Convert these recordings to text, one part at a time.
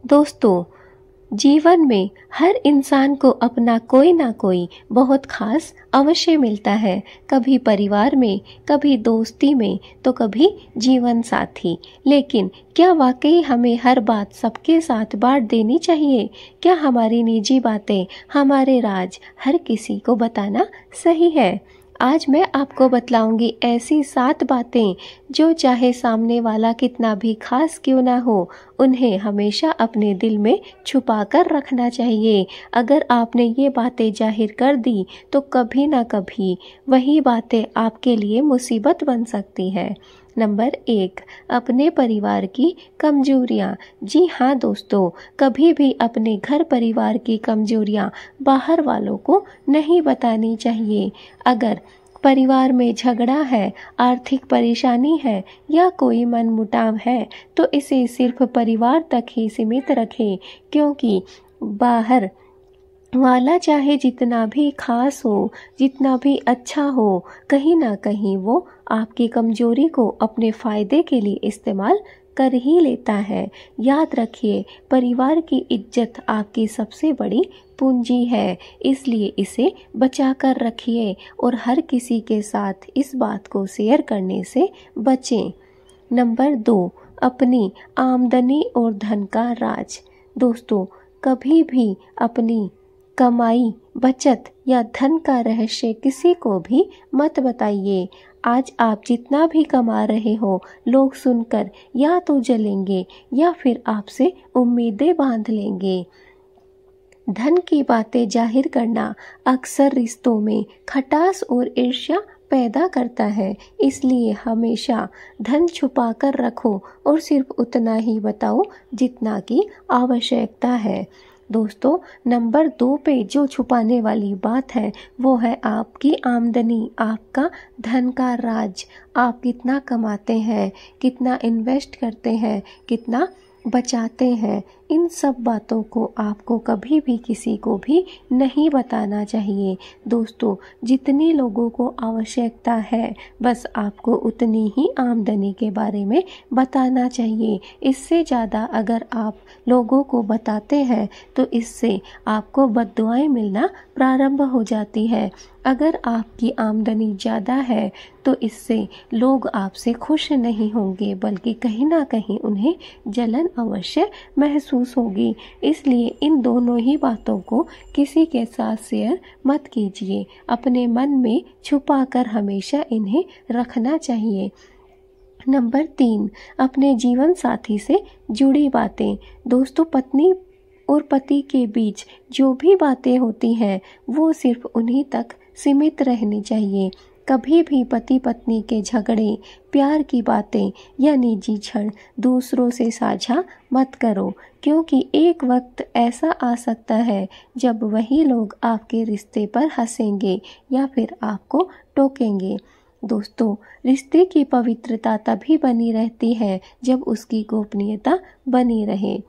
दोस्तों, जीवन में हर इंसान को अपना कोई ना कोई बहुत खास अवश्य मिलता है। कभी परिवार में, कभी दोस्ती में, तो कभी जीवन साथी। लेकिन क्या वाकई हमें हर बात सबके साथ बांट देनी चाहिए? क्या हमारी निजी बातें, हमारे राज हर किसी को बताना सही है? आज मैं आपको बतलाऊंगी ऐसी 7 बातें जो चाहे सामने वाला कितना भी खास क्यों ना हो, उन्हें हमेशा अपने दिल में छुपा कर रखना चाहिए। अगर आपने ये बातें जाहिर कर दी तो कभी ना कभी वही बातें आपके लिए मुसीबत बन सकती है। नंबर 1, अपने परिवार की कमजोरियाँ। जी हाँ दोस्तों, कभी भी अपने घर परिवार की कमजोरियाँ बाहर वालों को नहीं बतानी चाहिए। अगर परिवार में झगड़ा है, आर्थिक परेशानी है या कोई मनमुटाव है तो इसे सिर्फ परिवार तक ही सीमित रखें, क्योंकि बाहर वाला चाहे जितना भी खास हो, जितना भी अच्छा हो, कहीं ना कहीं वो आपकी कमजोरी को अपने फायदे के लिए इस्तेमाल कर ही लेता है। याद रखिए, परिवार की इज्जत आपकी सबसे बड़ी पूंजी है, इसलिए इसे बचा कर रखिए और हर किसी के साथ इस बात को शेयर करने से बचें। नंबर 2, अपनी आमदनी और धन का राज। दोस्तों, कभी भी अपनी कमाई, बचत या धन का रहस्य किसी को भी मत बताइए। आज आप जितना भी कमा रहे हो, लोग सुनकर या तो जलेंगे या फिर आपसे उम्मीदें बांध लेंगे। धन की बातें जाहिर करना अक्सर रिश्तों में खटास और ईर्ष्या पैदा करता है, इसलिए हमेशा धन छुपा कर रखो और सिर्फ उतना ही बताओ जितना की आवश्यकता है। दोस्तों, नंबर 2 पे जो छुपाने वाली बात है वो है आपकी आमदनी, आपका धन का राज। आप कितना कमाते हैं, कितना इन्वेस्ट करते हैं, कितना बचाते हैं, इन सब बातों को आपको कभी भी किसी को भी नहीं बताना चाहिए। दोस्तों, जितनी लोगों को आवश्यकता है बस आपको उतनी ही आमदनी के बारे में बताना चाहिए। इससे ज़्यादा अगर आप लोगों को बताते हैं तो इससे आपको बद्दुआएं मिलना प्रारंभ हो जाती है। अगर आपकी आमदनी ज़्यादा है तो इससे लोग आपसे खुश नहीं होंगे, बल्कि कहीं ना कहीं उन्हें जलन अवश्य महसूस होगी। इसलिए इन दोनों ही बातों को किसी के साथ शेयर मत कीजिए, अपने मन में छुपा कर हमेशा इन्हें रखना चाहिए। नंबर 3, अपने जीवन साथी से जुड़ी बातें। दोस्तों, पत्नी और पति के बीच जो भी बातें होती हैं वो सिर्फ उन्हीं तक सीमित रहनी चाहिए। कभी भी पति पत्नी के झगड़े, प्यार की बातें या निजी क्षण दूसरों से साझा मत करो, क्योंकि एक वक्त ऐसा आ सकता है जब वही लोग आपके रिश्ते पर हंसेंगे या फिर आपको टोकेंगे। दोस्तों, रिश्ते की पवित्रता तभी बनी रहती है जब उसकी गोपनीयता बनी रहे।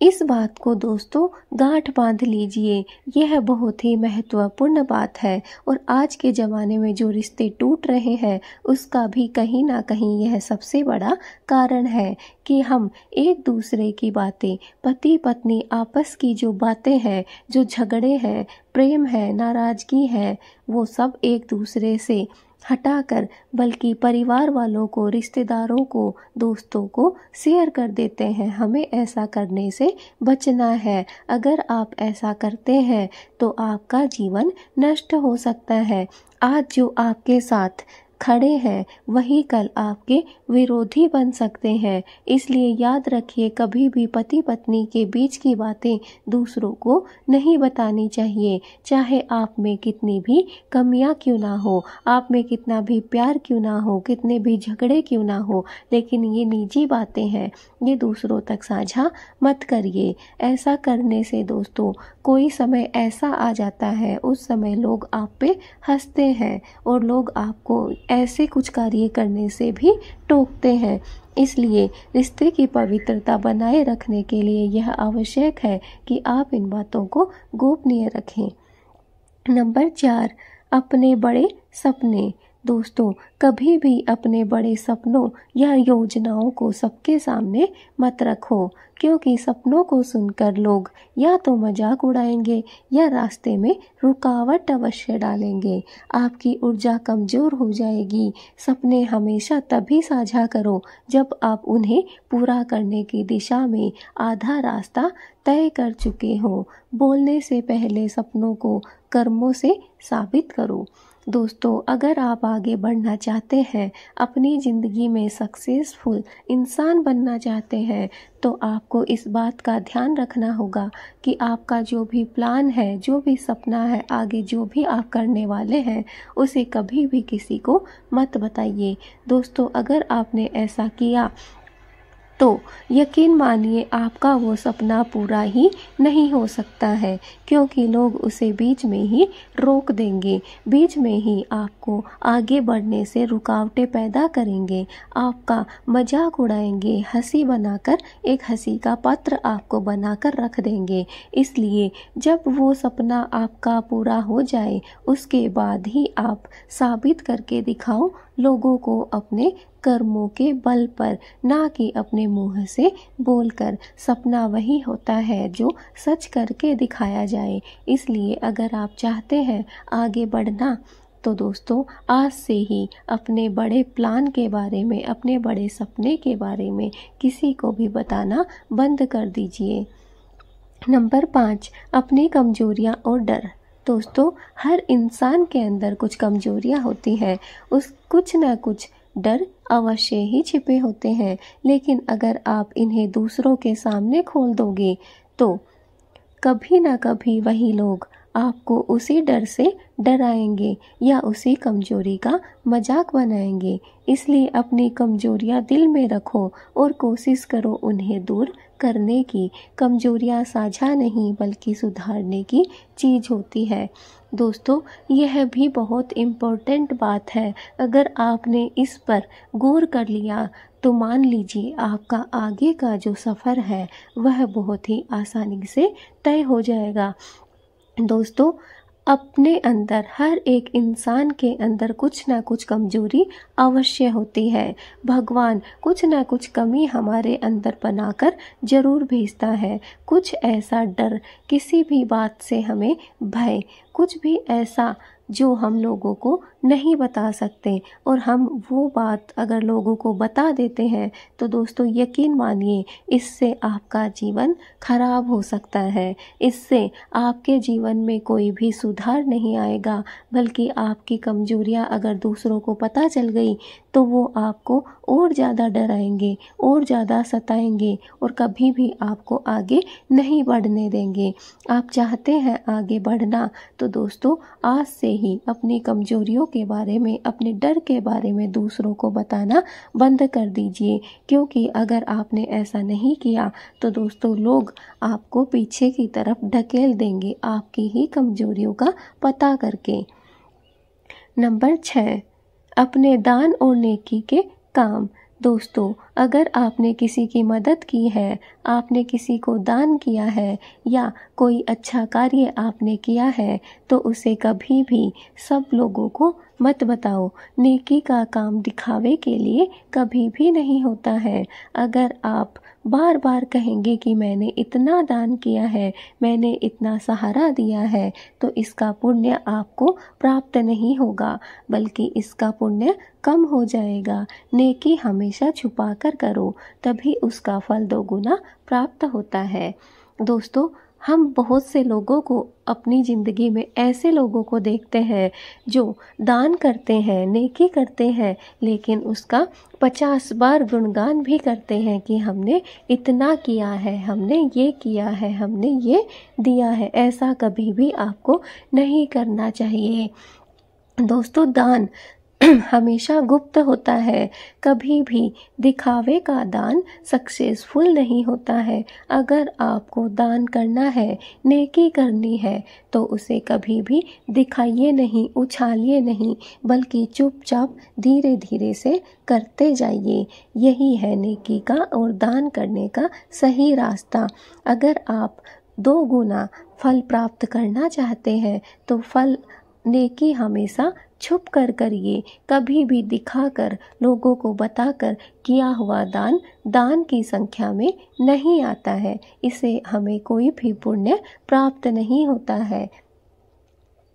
इस बात को दोस्तों गांठ बांध लीजिए, यह बहुत ही महत्वपूर्ण बात है और आज के ज़माने में जो रिश्ते टूट रहे हैं उसका भी कहीं ना कहीं यह सबसे बड़ा कारण है कि हम एक दूसरे की बातें, पति पत्नी आपस की जो बातें हैं, जो झगड़े हैं, प्रेम है, नाराज़गी है, वो सब एक दूसरे से हटाकर बल्कि परिवार वालों को, रिश्तेदारों को, दोस्तों को शेयर कर देते हैं। हमें ऐसा करने से बचना है। अगर आप ऐसा करते हैं तो आपका जीवन नष्ट हो सकता है। आज जो आपके साथ खड़े हैं वही कल आपके विरोधी बन सकते हैं। इसलिए याद रखिए, कभी भी पति पत्नी के बीच की बातें दूसरों को नहीं बतानी चाहिए। चाहे आप में कितनी भी कमियां क्यों ना हो, आप में कितना भी प्यार क्यों ना हो, कितने भी झगड़े क्यों ना हो, लेकिन ये निजी बातें हैं, ये दूसरों तक साझा मत करिए। ऐसा करने से दोस्तों कोई समय ऐसा आ जाता है, उस समय लोग आप पे हंसते हैं और लोग आपको ऐसे कुछ कार्य करने से भी टोकते हैं। इसलिए रिश्ते की पवित्रता बनाए रखने के लिए यह आवश्यक है कि आप इन बातों को गोपनीय रखें। नंबर 4, अपने बड़े सपने। दोस्तों, कभी भी अपने बड़े सपनों या योजनाओं को सबके सामने मत रखो, क्योंकि सपनों को सुनकर लोग या तो मजाक उड़ाएंगे या रास्ते में रुकावट अवश्य डालेंगे। आपकी ऊर्जा कमजोर हो जाएगी। सपने हमेशा तभी साझा करो जब आप उन्हें पूरा करने की दिशा में आधा रास्ता तय कर चुके हो। बोलने से पहले सपनों को कर्मों से साबित करो। दोस्तों, अगर आप आगे बढ़ना चाहते हैं, अपनी ज़िंदगी में सक्सेसफुल इंसान बनना चाहते हैं, तो आपको इस बात का ध्यान रखना होगा कि आपका जो भी प्लान है, जो भी सपना है, आगे जो भी आप करने वाले हैं, उसे कभी भी किसी को मत बताइए। दोस्तों, अगर आपने ऐसा किया तो यकीन मानिए आपका वो सपना पूरा ही नहीं हो सकता है, क्योंकि लोग उसे बीच में ही रोक देंगे, बीच में ही आपको आगे बढ़ने से रुकावटें पैदा करेंगे, आपका मजाक उड़ाएंगे, हंसी बनाकर एक हंसी का पात्र आपको बनाकर रख देंगे। इसलिए जब वो सपना आपका पूरा हो जाए, उसके बाद ही आप साबित करके दिखाओ लोगों को अपने कर्मों के बल पर, ना कि अपने मुंह से बोलकर। सपना वही होता है जो सच करके दिखाया जाए। इसलिए अगर आप चाहते हैं आगे बढ़ना, तो दोस्तों आज से ही अपने बड़े प्लान के बारे में, अपने बड़े सपने के बारे में किसी को भी बताना बंद कर दीजिए। नंबर 5, अपनी कमजोरियां और डर। दोस्तों, हर इंसान के अंदर कुछ कमजोरियां होती हैं, उस कुछ ना कुछ डर अवश्य ही छिपे होते हैं, लेकिन अगर आप इन्हें दूसरों के सामने खोल दोगे तो कभी ना कभी वही लोग आपको उसी डर से डराएंगे या उसी कमजोरी का मजाक बनाएंगे। इसलिए अपनी कमजोरियां दिल में रखो और कोशिश करो उन्हें दूर करने की। कमजोरियां साझा नहीं बल्कि सुधारने की चीज होती है। दोस्तों, यह भी बहुत इम्पोर्टेंट बात है। अगर आपने इस पर गौर कर लिया तो मान लीजिए आपका आगे का जो सफ़र है वह बहुत ही आसानी से तय हो जाएगा। दोस्तों, अपने अंदर, हर एक इंसान के अंदर कुछ ना कुछ कमजोरी अवश्य होती है। भगवान कुछ ना कुछ कमी हमारे अंदर बनाकर जरूर भेजता है। कुछ ऐसा डर, किसी भी बात से हमें भय, कुछ भी ऐसा जो हम लोगों को नहीं बता सकते, और हम वो बात अगर लोगों को बता देते हैं तो दोस्तों यकीन मानिए इससे आपका जीवन खराब हो सकता है। इससे आपके जीवन में कोई भी सुधार नहीं आएगा, बल्कि आपकी कमजोरियां अगर दूसरों को पता चल गई तो वो आपको और ज़्यादा डराएंगे, और ज़्यादा सताएंगे, और कभी भी आपको आगे नहीं बढ़ने देंगे। आप चाहते हैं आगे बढ़ना, तो दोस्तों आज से ही अपनी कमजोरियों के बारे में, अपने डर के बारे में दूसरों को बताना बंद कर दीजिए, क्योंकि अगर आपने ऐसा नहीं किया तो दोस्तों लोग आपको पीछे की तरफ ढकेल देंगे आपकी ही कमजोरियों का पता करके। नंबर 6, अपने दान और नेकी के काम। दोस्तों, अगर आपने किसी की मदद की है, आपने किसी को दान किया है या कोई अच्छा कार्य आपने किया है, तो उसे कभी भी सब लोगों को मत बताओ। नेकी का काम दिखावे के लिए कभी भी नहीं होता है। अगर आप बार बार कहेंगे कि मैंने इतना दान किया है, मैंने इतना सहारा दिया है, तो इसका पुण्य आपको प्राप्त नहीं होगा, बल्कि इसका पुण्य कम हो जाएगा। नेकी हमेशा छुपा कर करो, तभी उसका फल दोगुना प्राप्त होता है। दोस्तों, हम बहुत से लोगों को अपनी ज़िंदगी में, ऐसे लोगों को देखते हैं जो दान करते हैं, नेकी करते हैं, लेकिन उसका 50 बार गुणगान भी करते हैं कि हमने इतना किया है, हमने ये किया है, हमने ये दिया है। ऐसा कभी भी आपको नहीं करना चाहिए। दोस्तों, दान हमेशा गुप्त होता है, कभी भी दिखावे का दान सक्सेसफुल नहीं होता है। अगर आपको दान करना है, नेकी करनी है, तो उसे कभी भी दिखाइए नहीं, उछालिए नहीं, बल्कि चुपचाप धीरे धीरे से करते जाइए। यही है नेकी का और दान करने का सही रास्ता। अगर आप 2 गुना फल प्राप्त करना चाहते हैं तो फल, नेकी हमेशा छुप कर करिए, कभी भी दिखाकर, लोगों को बताकर किया हुआ दान दान की संख्या में नहीं आता है। इससे हमें कोई भी पुण्य प्राप्त नहीं होता है।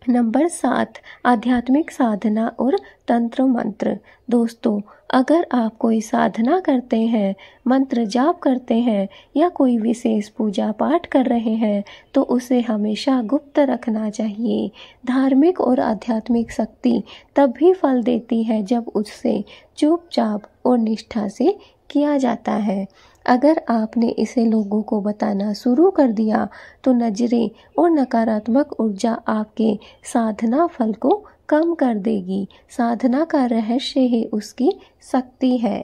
नंबर 7, आध्यात्मिक साधना और तंत्र मंत्र। दोस्तों, अगर आप कोई साधना करते हैं, मंत्र जाप करते हैं या कोई विशेष पूजा पाठ कर रहे हैं तो उसे हमेशा गुप्त रखना चाहिए। धार्मिक और आध्यात्मिक शक्ति तब भी फल देती है जब उससे चुपचाप और निष्ठा से किया जाता है। अगर आपने इसे लोगों को बताना शुरू कर दिया तो नजरें और नकारात्मक ऊर्जा आपके साधना फल को कम कर देगी। साधना का रहस्य ही उसकी शक्ति है।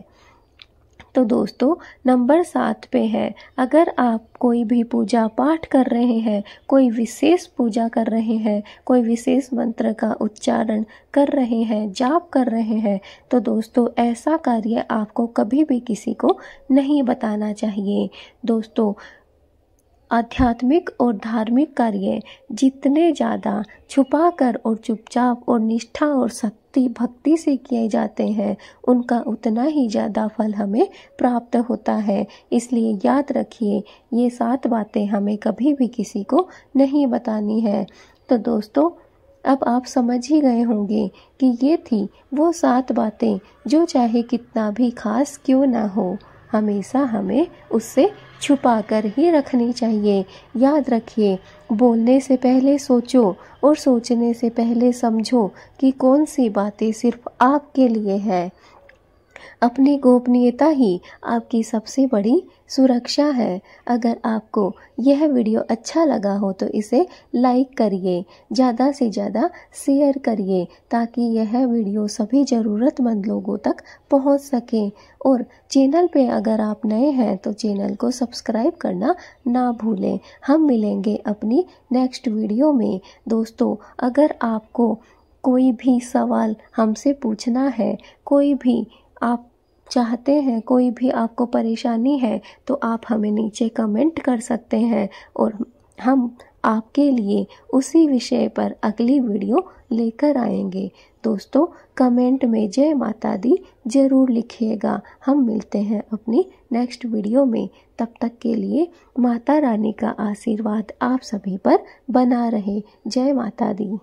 तो दोस्तों, नंबर 7 पे है, अगर आप कोई भी पूजा पाठ कर रहे हैं, कोई विशेष पूजा कर रहे हैं, कोई विशेष मंत्र का उच्चारण कर रहे हैं, जाप कर रहे हैं, तो दोस्तों ऐसा कार्य आपको कभी भी किसी को नहीं बताना चाहिए। दोस्तों, आध्यात्मिक और धार्मिक कार्य जितने ज़्यादा छुपाकर और चुपचाप और निष्ठा और शक्ति भक्ति से किए जाते हैं, उनका उतना ही ज़्यादा फल हमें प्राप्त होता है। इसलिए याद रखिए, ये 7 बातें हमें कभी भी किसी को नहीं बतानी है। तो दोस्तों, अब आप समझ ही गए होंगे कि ये थी वो 7 बातें जो चाहे कितना भी खास क्यों ना हो, हमेशा हमें उससे छुपा कर ही रखनी चाहिए। याद रखिए, बोलने से पहले सोचो और सोचने से पहले समझो कि कौन सी बातें सिर्फ आपके लिए है। अपनी गोपनीयता ही आपकी सबसे बड़ी सुरक्षा है। अगर आपको यह वीडियो अच्छा लगा हो तो इसे लाइक करिए, ज़्यादा से ज़्यादा शेयर करिए ताकि यह वीडियो सभी ज़रूरतमंद लोगों तक पहुंच सके। और चैनल पे अगर आप नए हैं तो चैनल को सब्सक्राइब करना ना भूलें। हम मिलेंगे अपनी नेक्स्ट वीडियो में। दोस्तों, अगर आपको कोई भी सवाल हमसे पूछना है, कोई भी आप चाहते हैं, कोई भी आपको परेशानी है, तो आप हमें नीचे कमेंट कर सकते हैं और हम आपके लिए उसी विषय पर अगली वीडियो लेकर आएंगे। दोस्तों, कमेंट में जय माता दी जरूर लिखिएगा। हम मिलते हैं अपनी नेक्स्ट वीडियो में। तब तक के लिए माता रानी का आशीर्वाद आप सभी पर बना रहे। जय माता दी।